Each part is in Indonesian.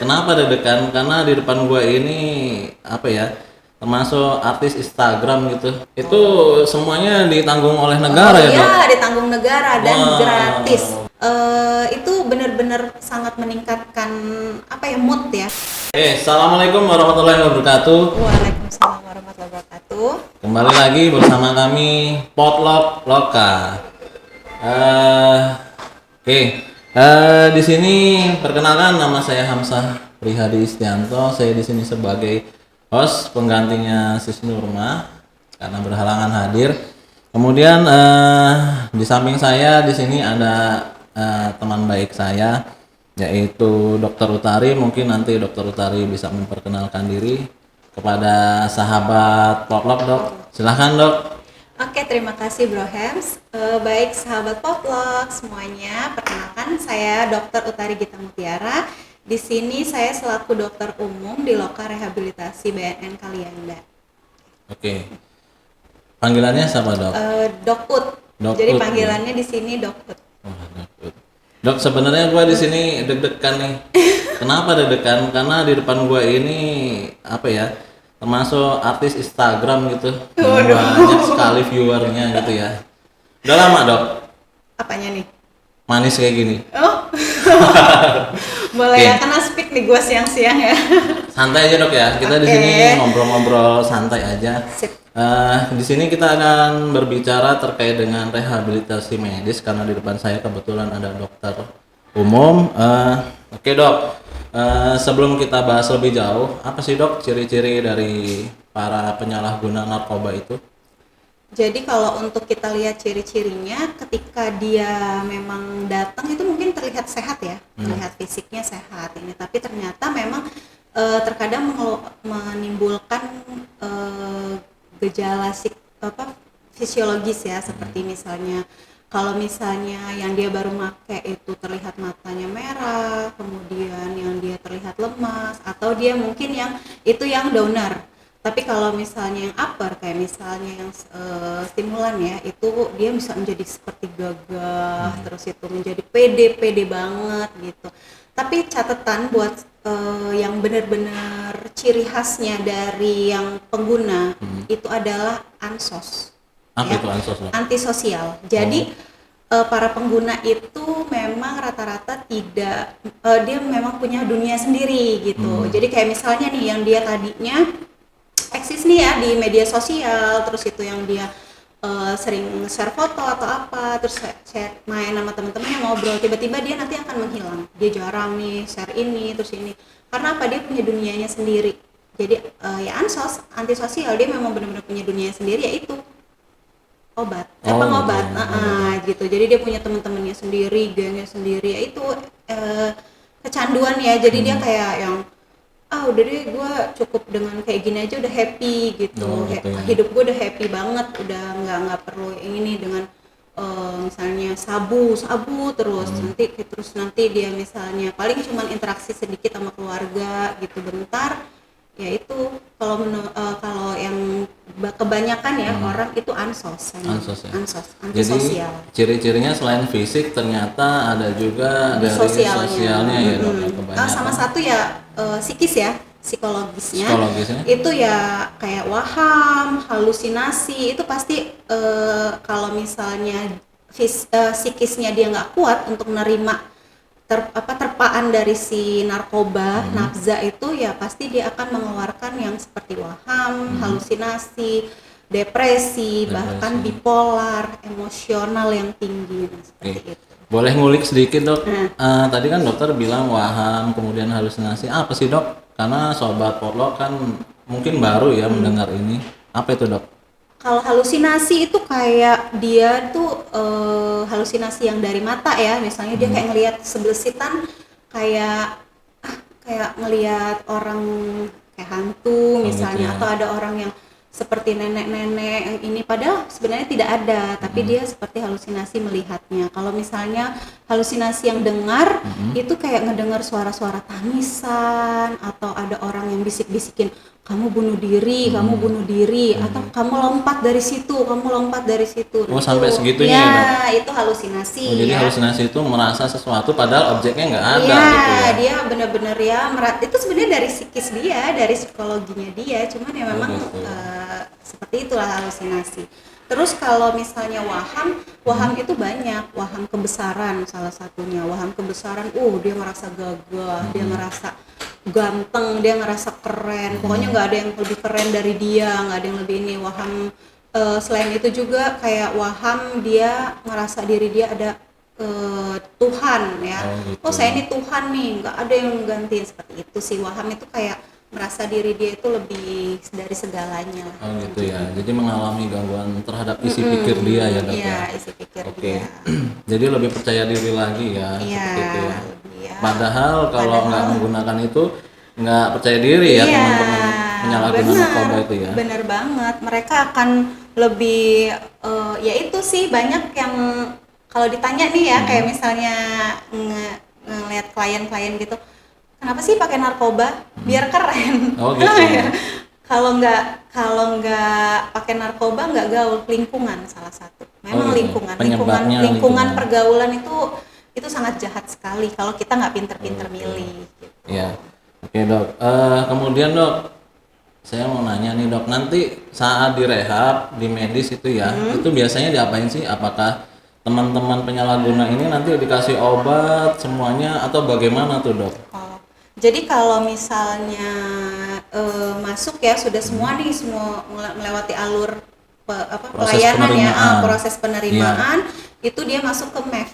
Kenapa deg-degan? Karena di depan gua ini apa ya? Termasuk artis Instagram gitu. Itu semuanya ditanggung oleh negara Oh ya, Dok? iya, ditanggung negara dan Wow. gratis. Itu benar-benar sangat meningkatkan apa ya, mood ya. Assalamualaikum warahmatullahi wabarakatuh. Waalaikumsalam warahmatullahi wabarakatuh. Kembali lagi bersama kami Potluck Loka. Oke, di sini perkenalkan nama saya Hamzah Prihadi Istianto. Saya di sini sebagai host penggantinya Sis Nurma karena berhalangan hadir. Kemudian di samping saya di sini ada teman baik saya yaitu Dr. Utari. Mungkin nanti Dr. Utari bisa memperkenalkan diri kepada sahabat Potluck, Dok. Silahkan, Dok. Oke, terima kasih Bro Hems. Baik sahabat Potluck semuanya, perkenalkan saya Dr. Utari Gita Mutiara. Di sini saya selaku dokter umum di Loka Rehabilitasi BNN Kalianda. Oke. Panggilannya siapa, Dok? Dokut. Dokut, Jadi ya. panggilannya di sini Dokut. Wah, Dok. Dok, sebenarnya gua di sini deg-degan nih. Kenapa deg-degan? Karena di depan gua ini apa ya? Termasuk artis Instagram gitu. Yang banyak sekali viewernya gitu ya. Udah lama, Dok, Apanya nih? manis kayak gini. Oh, boleh ya, karena speak nih gua siang-siang ya. Santai aja, Dok, ya. Kita di Oke. sini ngobrol-ngobrol santai aja. Sip. Di sini kita akan berbicara terkait dengan rehabilitasi medis karena di depan saya kebetulan ada dokter umum. Oke, Dok. Sebelum kita bahas lebih jauh, apa sih, Dok, ciri-ciri dari para penyalahguna narkoba itu? Jadi kalau untuk kita lihat ciri-cirinya, ketika dia memang datang itu mungkin terlihat sehat ya, terlihat fisiknya sehat ini, tapi ternyata memang terkadang menimbulkan gejala fisiologis ya, seperti misalnya kalau misalnya yang dia baru make itu terlihat matanya merah, kemudian yang dia terlihat lemas, atau dia mungkin yang itu yang downer. Tapi kalau misalnya yang upper kayak misalnya yang stimulan ya, itu dia bisa menjadi seperti gagah, terus itu menjadi pede banget gitu. Tapi catatan buat yang benar-benar ciri khasnya dari yang pengguna itu adalah ansos. Apa Ya, itu ansos, Dok? antisosial. Jadi para pengguna itu memang rata-rata tidak dia memang punya dunia sendiri gitu. Jadi kayak misalnya nih yang dia tadinya eksis nih ya di media sosial, terus itu yang dia sering share foto atau apa, terus share main sama teman-temannya ngobrol, tiba-tiba dia nanti akan menghilang. Dia jarang nih share ini terus ini. Karena apa? Dia punya dunianya sendiri. Jadi ya antisosial, dia memang benar-benar punya dunianya sendiri, yaitu obat, pengobat, gitu. Jadi dia punya teman-temannya sendiri, gengnya sendiri, ya itu kecanduan ya. Jadi dia kayak yang udah deh, gue cukup dengan kayak gini aja udah happy gitu. Gitu ya. Hidup gue udah happy banget, udah nggak perlu yang ini dengan misalnya sabu terus nanti dia misalnya paling cuman interaksi sedikit sama keluarga gitu bentar. Ya itu kalau yang kebanyakan ya orang itu ansos ya. Jadi Antisosial. ciri-cirinya selain fisik ternyata ada juga Di dari sosialnya. sosialnya ya, Dok, yang kebanyakan. Sama satu ya psikis ya, psikologisnya. Psikologisnya? Itu ya kayak waham, halusinasi, itu pasti kalau misalnya psikisnya dia nggak kuat untuk menerima terpaan dari si narkoba, nafza itu, ya pasti dia akan mengeluarkan yang seperti waham, halusinasi, depresi, bahkan bipolar, emosional yang tinggi, seperti itu. Boleh ngulik sedikit, Dok? Tadi kan dokter bilang waham, kemudian halusinasi. Apa sih, Dok? Karena sobat Potluck kan mungkin baru ya mendengar ini. Apa itu, Dok? Kalau halusinasi itu kayak dia tuh halusinasi yang dari mata ya, misalnya dia kayak ngelihat sebelesitan, kayak kayak ngelihat orang kayak hantu misalnya, gitu ya. atau ada orang yang seperti nenek-nenek yang ini, padahal sebenarnya tidak ada, tapi dia seperti halusinasi melihatnya. Kalau misalnya halusinasi yang dengar itu kayak ngedengar suara-suara tangisan, atau ada orang yang bisik-bisikin kamu bunuh diri, atau kamu lompat dari situ. Oh, Itu, sampai segitunya ya, Dok? itu halusinasi Oh, jadi ya. halusinasi itu merasa sesuatu padahal objeknya nggak ada Iya, gitu ya? dia benar-benar ya itu sebenarnya dari psikis dia, dari psikologinya dia, cuman ya memang gitu. seperti itulah halusinasi. Terus kalau misalnya waham itu banyak, waham kebesaran salah satunya. Waham kebesaran, dia merasa gagah, dia merasa ganteng, dia ngerasa keren. Pokoknya nggak ada yang lebih keren dari dia, nggak ada yang lebih ini. Waham selain itu juga kayak waham dia ngerasa diri dia ada Tuhan ya. gitu. Saya ini Tuhan nih, nggak ada yang gantiin. Seperti itu sih, waham itu kayak merasa diri dia itu lebih dari segalanya lah. Oh gitu ya, jadi mengalami gangguan terhadap isi pikir dia ya, Dok Iya, ya? isi pikir Oke, dia. jadi lebih percaya diri lagi ya, Iya, seperti itu ya. lebih ya. Padahal kalau nggak menggunakan itu nggak percaya diri ya Iya, teman-teman penyalahguna narkoba itu ya. bener banget. Mereka akan lebih ya itu sih, banyak yang kalau ditanya nih ya, kayak misalnya ngeliat klien-klien gitu, kenapa sih pakai narkoba? Biar keren. Oh gitu ya. Kalau nggak pakai narkoba nggak gaul. Lingkungan salah satu. Memang gitu. lingkungan Penyebabnya lingkungan lingkungan. pergaulan itu sangat jahat sekali kalau kita nggak pinter-pinter milih gitu. Iya. Oke, Dok. Kemudian, Dok, saya mau nanya nih, Dok, nanti saat direhab di medis itu ya, itu biasanya diapain sih? Apakah teman-teman penyalahguna ini nanti dikasih obat semuanya atau bagaimana tuh, Dok? Jadi kalau misalnya masuk ya sudah semua nih, semua melewati alur Proses pelayanan ya, penerimaan. proses penerimaan, itu dia masuk ke MEF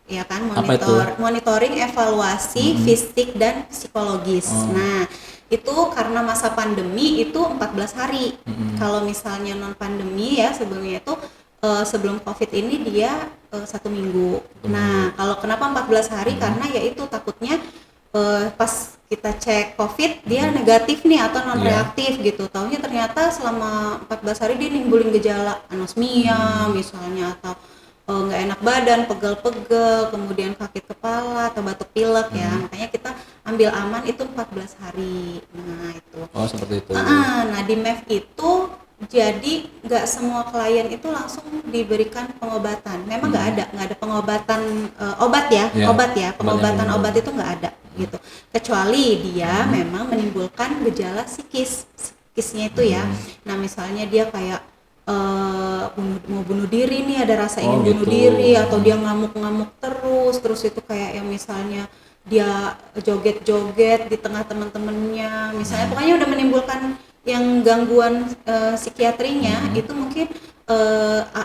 ya kan, Apa itu? monitoring evaluasi fisik dan psikologis. Nah, itu karena masa pandemi itu 14 hari. Kalau misalnya non pandemi ya sebelumnya itu sebelum COVID ini dia 1 minggu. Nah, kalau kenapa 14 hari? Karena yaitu takutnya pas kita cek COVID dia negatif nih atau non reaktif gitu. Taunya ternyata selama 14 hari dia nimbulin gejala anosmia misalnya, atau nggak enak badan, pegel-pegel, kemudian sakit kepala atau batuk pilek ya. Makanya kita ambil aman itu 14 hari. Nah, itu. Oh, seperti itu. Nah, di MEF itu jadi nggak semua klien itu langsung diberikan pengobatan. Memang nggak ada pengobatan obat ya, pengobatan obat itu nggak ada gitu. Kecuali dia memang menimbulkan gejala psikisnya itu ya. Nah, misalnya dia kayak mau bunuh diri nih, ada rasa ingin bunuh diri, atau dia ngamuk-ngamuk terus itu kayak yang misalnya dia joget-joget di tengah teman-temannya, misalnya pokoknya udah menimbulkan yang gangguan psikiatrinya, itu mungkin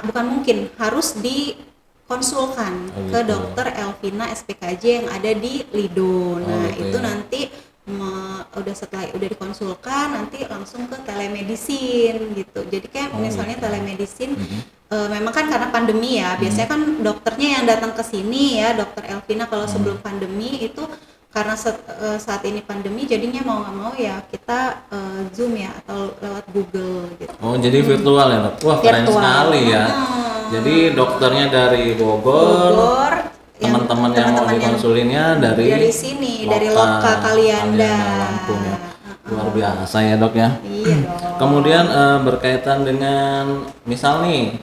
bukan mungkin, harus dikonsulkan ke dokter Elvina SPKJ yang ada di Lido. Nah, itu nanti udah dikonsulkan nanti langsung ke telemedicine gitu. Jadi kayak misalnya telemedicine memang kan karena pandemi ya, biasanya kan dokternya yang datang ke sini ya, dokter Elvina. Kalau sebelum pandemi itu karena saat ini pandemi jadinya mau nggak mau ya kita Zoom ya atau lewat Google gitu. Oh, jadi virtual ya, Dok? Wah, keren sekali ya. Jadi dokternya dari Bogor, teman-teman yang mau dikonsulinnya dari sini, dari lokal Kalianda. Lampung ya. Luar biasa ya, Dok ya. Iya dong. Kemudian berkaitan dengan misal nih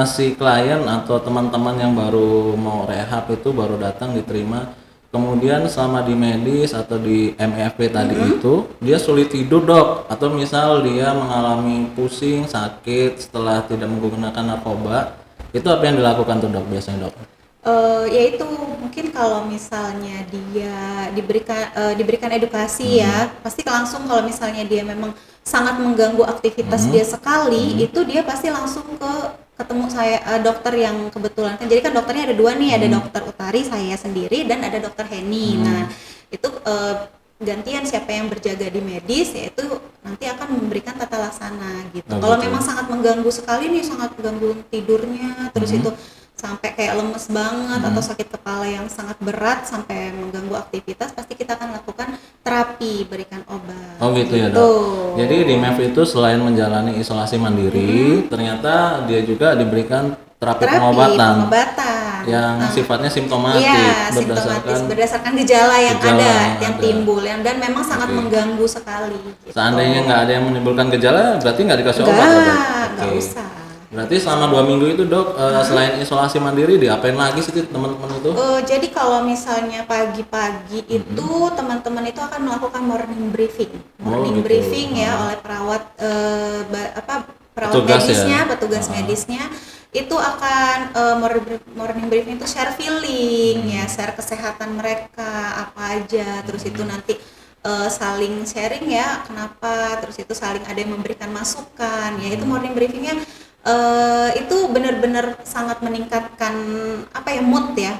si klien atau teman-teman yang baru mau rehab itu baru datang diterima, kemudian selama di medis atau di MEFP tadi itu dia sulit tidur, Dok, atau misal dia mengalami pusing, sakit setelah tidak menggunakan narkoba, itu apa yang dilakukan tuh, Dok, biasanya, Dok? Yaitu mungkin kalau misalnya dia diberikan edukasi ya, pasti langsung kalau misalnya dia memang sangat mengganggu aktivitas dia sekali, itu dia pasti langsung ketemu saya dokter yang kebetulan kan, jadi kan dokternya ada 2 nih, ada dokter Utari saya sendiri dan ada dokter Heni. Nah, itu gantian siapa yang berjaga di medis, yaitu nanti akan memberikan tata laksana gitu. Kalau memang sangat mengganggu sekali nih, sangat mengganggu tidurnya, terus itu sampai kayak lemes banget atau sakit kepala yang sangat berat sampai mengganggu aktivitas, pasti kita akan lakukan terapi, berikan obat. Oh gitu ya, Dok. Jadi di MEF itu selain menjalani isolasi mandiri, ternyata dia juga diberikan terapi pengobatan. yang sifatnya simptomatik Iya, simptomatis berdasarkan gejala yang ada, yang timbul, dan memang sangat mengganggu sekali. Gitu. Seandainya nggak ada yang menimbulkan gejala, berarti nggak dikasih obat ya, Dok? Nggak usah. Berarti selama 2 minggu itu, Dok, selain isolasi mandiri, diapain lagi sih teman-teman itu? Jadi kalau misalnya pagi-pagi itu teman-teman itu akan melakukan morning briefing, briefing ya oleh perawat perawat Petugas medisnya, ya? petugas medisnya itu akan morning briefing itu share feeling ya, share kesehatan mereka apa aja, terus itu nanti saling sharing ya kenapa, terus itu saling ada yang memberikan masukan ya, itu morning briefingnya itu benar-benar sangat meningkatkan mood ya,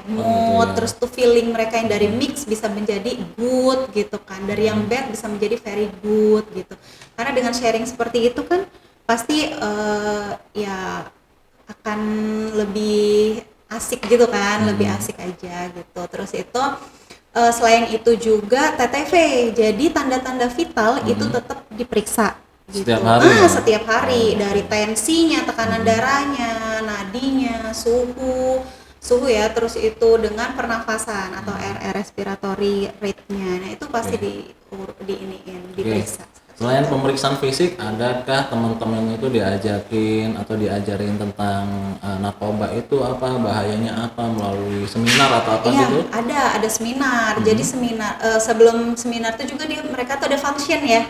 terus tuh feeling mereka yang dari mix bisa menjadi good gitu kan, dari yang bad bisa menjadi very good gitu, karena dengan sharing seperti itu kan pasti ya akan lebih asik gitu kan, lebih asik aja gitu. Terus itu selain itu juga TTV, jadi tanda-tanda vital itu tetap diperiksa gitu. Setiap hari Setiap hari, dari tensinya, tekanan darahnya, nadinya, suhu ya, terus itu dengan pernafasan atau respiratory rate-nya. Nah, itu pasti diperiksa. Selain pemeriksaan fisik, adakah teman-teman itu diajakin atau diajarin tentang narkoba itu apa, bahayanya apa, melalui seminar atau apa gitu? Iya, ada seminar. Jadi seminar sebelum seminar itu juga mereka tuh ada function ya.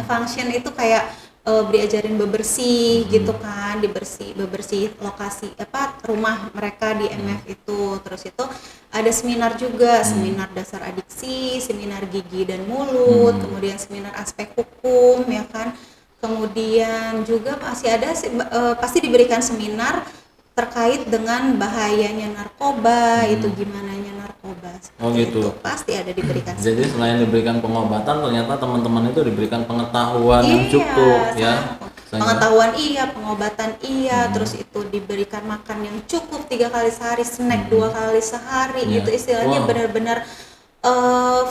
Function itu kayak diajarin bebersih gitu kan, bebersih lokasi rumah mereka di MF itu. Terus itu ada seminar juga, seminar dasar adiksi, seminar gigi dan mulut, kemudian seminar aspek hukum ya kan. Kemudian juga masih ada pasti diberikan seminar terkait dengan bahayanya narkoba, itu gimananya narkoba. Gitu. Itu pasti ada diberikan. Jadi selain diberikan pengobatan, ternyata teman-teman itu diberikan pengetahuan yang cukup ya. Pengetahuan pengobatan terus itu diberikan makan yang cukup 3 kali sehari, snack 2 kali sehari, gitu istilahnya benar-benar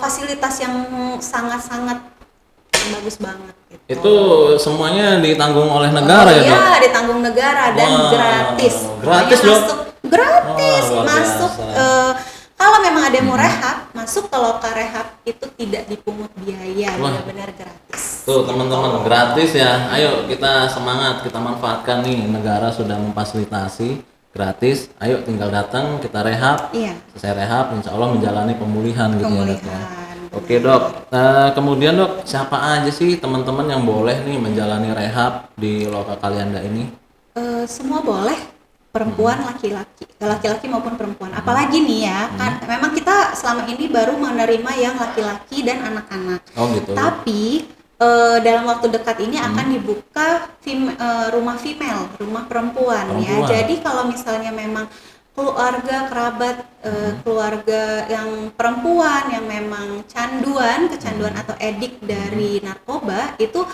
fasilitas yang sangat-sangat bagus banget gitu. Itu semuanya ditanggung oleh negara ya, Dok? Iya, ditanggung negara dan gratis. Gratis, Dok? Gratis masuk. Kalau memang ada yang mau rehab, masuk ke Loka Rehab itu tidak dipungut biaya, benar-benar gratis. Tuh teman-teman, gratis ya. Ayo kita semangat, kita manfaatkan nih, negara sudah memfasilitasi gratis. Ayo tinggal datang, kita rehab. Selesai rehab, insya Allah menjalani pemulihan gitu ya, Dok ya. Oke, Dok. Kemudian, Dok, siapa aja sih teman-teman yang boleh nih menjalani rehab di Loka Kalianda ini? Semua boleh. Perempuan, laki-laki maupun perempuan. Apalagi nih ya, kan memang kita selama ini baru menerima yang laki-laki dan anak-anak. Gitu. Tapi dalam waktu dekat ini akan dibuka rumah female, rumah perempuan ya. Jadi kalau misalnya memang keluarga, kerabat, keluarga yang perempuan yang memang kecanduan atau edik dari narkoba itu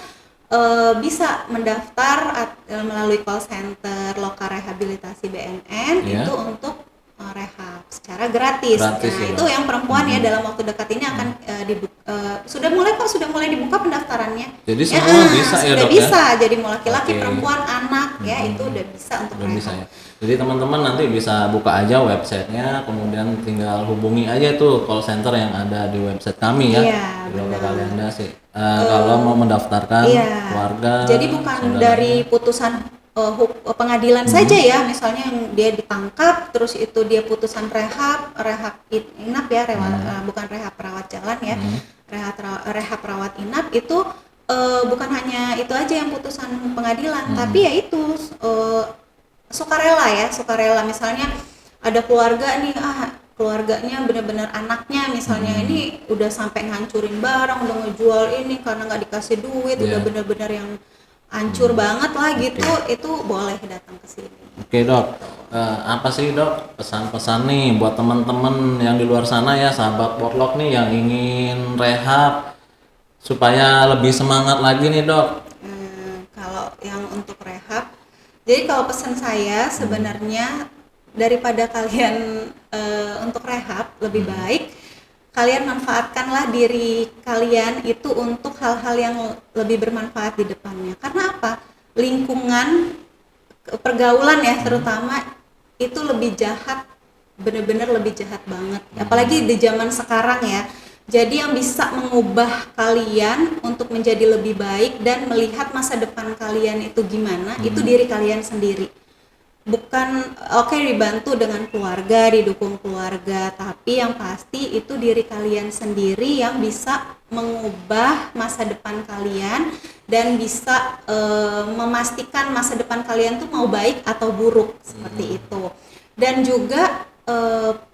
bisa mendaftar melalui call center Loka Rehabilitasi BNN itu untuk rehab secara gratis. Nah, itu yang perempuan ya dalam waktu dekat ini akan sudah mulai dibuka pendaftarannya. Jadi semua bisa ya, Dok? Bisa. Jadi mau laki-laki, perempuan, anak ya itu udah bisa untuk rehab. Bisa ya. Jadi teman-teman nanti bisa buka aja websitenya, kemudian tinggal hubungi aja tuh call center yang ada di website kami ya. Di Loka Kalianda sih. Kalau mau mendaftarkan keluarga. Jadi bukan dari putusan pengadilan saja ya, misalnya yang dia ditangkap terus itu dia putusan rehab inap ya, bukan rehab rawat jalan ya, rehab rawat inap itu bukan hanya itu aja yang putusan pengadilan, tapi ya itu sukarela misalnya ada keluarga nih keluarganya benar-benar anaknya misalnya ini udah sampai ngancurin barang, udah ngejual ini karena nggak dikasih duit, udah benar-benar yang hancur banget lah gitu, itu boleh datang ke sini. Oke, Dok, apa sih, Dok, pesan-pesan nih buat teman-teman yang di luar sana ya, sahabat Potluck nih yang ingin rehab supaya lebih semangat lagi nih, Dok? Kalau yang untuk rehab, jadi kalau pesan saya sebenarnya daripada kalian untuk rehab lebih baik kalian manfaatkanlah diri kalian itu untuk hal-hal yang lebih bermanfaat di depannya. Karena apa? Lingkungan pergaulan ya terutama itu lebih jahat bener-bener lebih jahat banget. Apalagi di zaman sekarang ya. Jadi yang bisa mengubah kalian untuk menjadi lebih baik dan melihat masa depan kalian itu gimana, itu diri kalian sendiri. Bukan oke dibantu dengan keluarga, didukung keluarga, tapi yang pasti itu diri kalian sendiri yang bisa mengubah masa depan kalian dan bisa memastikan masa depan kalian tuh mau baik atau buruk seperti itu. Dan juga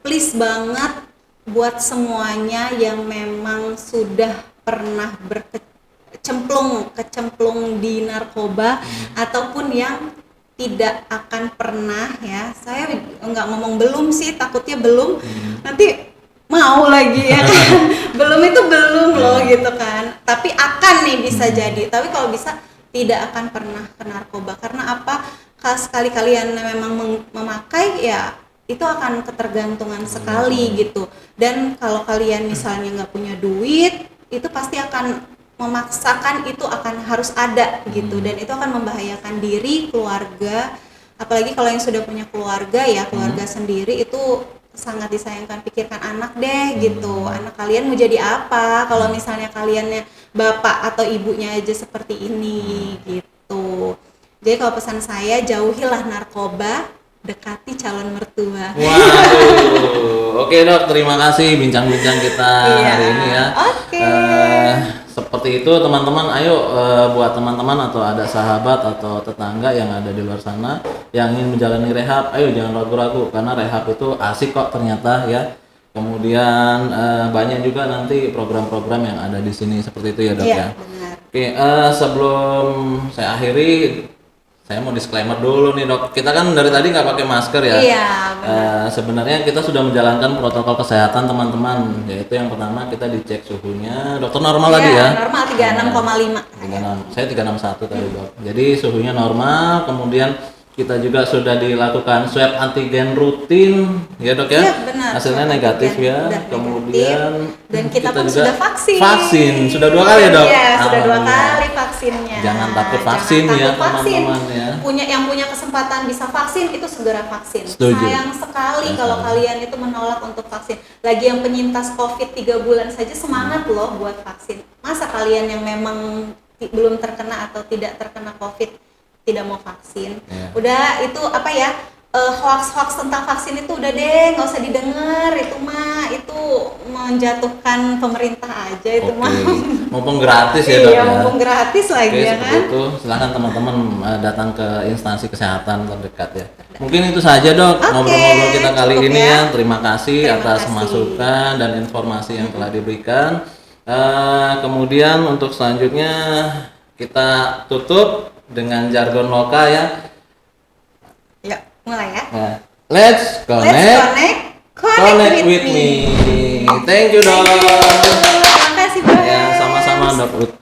please banget buat semuanya yang memang sudah pernah kecemplung di narkoba ataupun yang tidak akan pernah ya. Saya nggak ngomong belum sih, takutnya belum nanti mau lagi ya kan. Belum itu belum loh gitu kan. Tapi akan nih bisa jadi. Tapi kalau bisa tidak akan pernah ke narkoba. Karena apa? Sekali kalian memang memakai ya itu akan ketergantungan sekali gitu. Dan kalau kalian misalnya nggak punya duit, itu pasti akan memaksakan itu akan harus ada gitu, dan itu akan membahayakan diri, keluarga. Apalagi kalau yang sudah punya keluarga ya, keluarga sendiri itu sangat disayangkan. Pikirkan anak deh gitu, anak kalian mau jadi apa kalau misalnya kaliannya bapak atau ibunya aja seperti ini gitu. Jadi kalau pesan saya, jauhilah narkoba, dekati calon mertua. Waduh, oke Dok, terima kasih bincang-bincang kita hari ini ya. Oke. Seperti itu teman-teman, ayo buat teman-teman atau ada sahabat atau tetangga yang ada di luar sana yang ingin menjalani rehab, ayo jangan ragu-ragu karena rehab itu asik kok ternyata ya. Kemudian banyak juga nanti program-program yang ada di sini seperti itu ya Dok ya. Benar. Oke, sebelum saya akhiri, saya mau disclaimer dulu nih Dok. Kita kan dari tadi nggak pakai masker ya. Iya, benar. Sebenarnya kita sudah menjalankan protokol kesehatan teman-teman. Yaitu yang pertama kita dicek suhunya. Dokter normal tadi ya? Normal 36,5. 36. Saya 361 tadi Dok. Jadi suhunya normal. Kemudian kita juga sudah dilakukan swab antigen rutin, ya Dok ya? Iya, benar. Hasilnya negatif ya. Kemudian dan kita pun juga sudah vaksin. Vaksin sudah 2 kali ya Dok? Iya, sudah 2 Alhamdulillah. kali vaksinnya. Jangan takut vaksin ya teman-teman ya. Yang punya kesempatan bisa vaksin itu segera vaksin. Setuju. Sayang sekali kalau kalian itu menolak untuk vaksin. Lagi yang penyintas COVID 3 bulan saja semangat loh buat vaksin. Masa kalian yang memang belum terkena atau tidak terkena COVID tidak mau vaksin? Udah itu apa ya, hoax tentang vaksin itu udah deh, nggak usah didengar, itu mah itu menjatuhkan pemerintah aja itu mah. Mumpung gratis ya Dok iya, ya. mumpung gratis lagi ya seperti kan. itu, silahkan teman-teman datang ke instansi kesehatan terdekat ya. Mungkin itu saja Dok ngobrol-ngobrol kita kali ini ya. Terima kasih atas masukan dan informasi yang telah diberikan. Kemudian untuk selanjutnya kita tutup dengan jargon lokal ya. Ya, mulai ya. Nah, let's connect with me. Thank you Dok. Terima kasih banyak. Ya, sama-sama Dok Ruth.